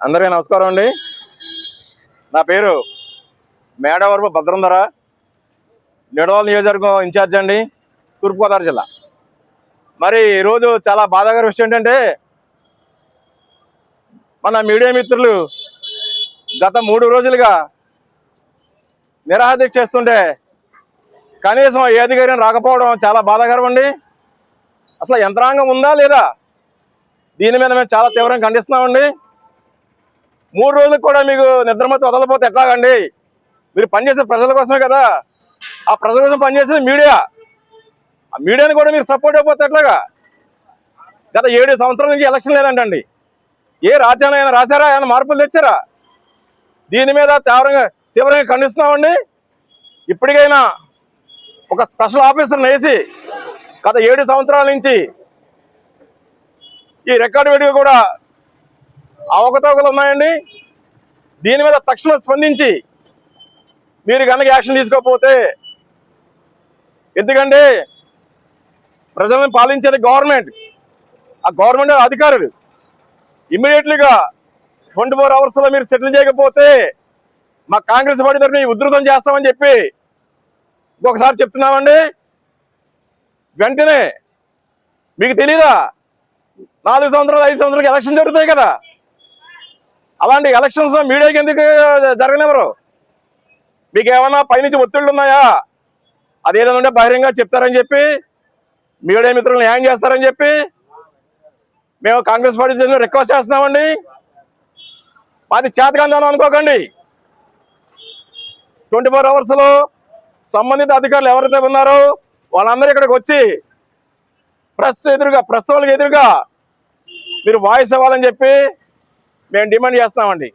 అందరికీ నమస్కారం అండి. నా పేరు మేడవరపు భద్రంధర, నిడదవోలు నియోజకవర్గం ఇన్ఛార్జ్ అండి, తూర్పుగోదావరి జిల్లా. మరి ఈరోజు చాలా బాధాకర విషయం ఏంటంటే, మన మీడియా మిత్రులు గత 3 రోజులుగా నిరాహార దీక్ష చేస్తుంటే కనీసం ఏ అధికారిని రాకపోవడం చాలా బాధాకరం అండి. అసలు యంత్రాంగం ఉందా లేదా, దీని మీద మేము చాలా తీవ్రంగా ఖండిస్తున్నామండి. 3 రోజులకు కూడా మీకు నిద్రమత్తు వదలపోతే ఎట్లాగండి? మీరు పనిచేసే ప్రజల కోసమే కదా, ఆ ప్రజల కోసం పనిచేసేది మీడియా. ఆ మీడియాని కూడా మీరు సపోర్ట్ అయిపోతే ఎట్లాగా? గత 7 సంవత్సరాల నుంచి ఎలక్షన్ లేదంటండి. ఏ రాజ్యాంగం అయినా రాశారా? ఏమైనా మార్పులు తెచ్చారా? దీని మీద తీవ్రంగా ఖండిస్తున్నామండి. ఇప్పటికైనా ఒక స్పెషల్ ఆఫీసర్ని వేసి, గత 7 సంవత్సరాల నుంచి ఈ రికార్డు వీడియో కూడా అవకతవకలు ఉన్నాయండి. దీని మీద తక్షణం స్పందించి మీరు కనుక యాక్షన్ తీసుకోకపోతే, ఎందుకంటే ప్రజలను పాలించేది గవర్నమెంట్, ఆ గవర్నమెంట్ అధికారులు ఇమ్మీడియట్లీగా 24 అవర్స్లో మీరు సెటిల్ చేయకపోతే మా కాంగ్రెస్ పార్టీ తరఫున ఉధృతం చేస్తామని చెప్పి ఇంకొకసారి చెప్తున్నామండి. వెంటనే మీకు తెలీదా, 4 సంవత్సరాలు 5 సంవత్సరాలకి ఎలక్షన్ జరుగుతాయి కదా, అలాంటి ఎలక్షన్స్ మీడియాకి ఎందుకు జరగనివ్వరు? మీకు ఏమన్నా పైనుంచి ఒత్తిళ్ళు ఉన్నాయా? అదేదంటే బహిరంగంగా చెప్తారని చెప్పి, మీడియా మిత్రులు న్యాయం చేస్తారని చెప్పి మేము కాంగ్రెస్ పార్టీ రిక్వెస్ట్ చేస్తున్నామండి. మాది చేతకాందనం అనుకోకండి. 24 అవర్స్లో సంబంధిత అధికారులు ఎవరైతే ఉన్నారో వాళ్ళందరూ ఇక్కడికి వచ్చి ప్రెస్ వాళ్ళకి ఎదురుగా మీరు వాయిస్ ఇవ్వాలని చెప్పి మేము డిమాండ్ చేస్తున్నామండి.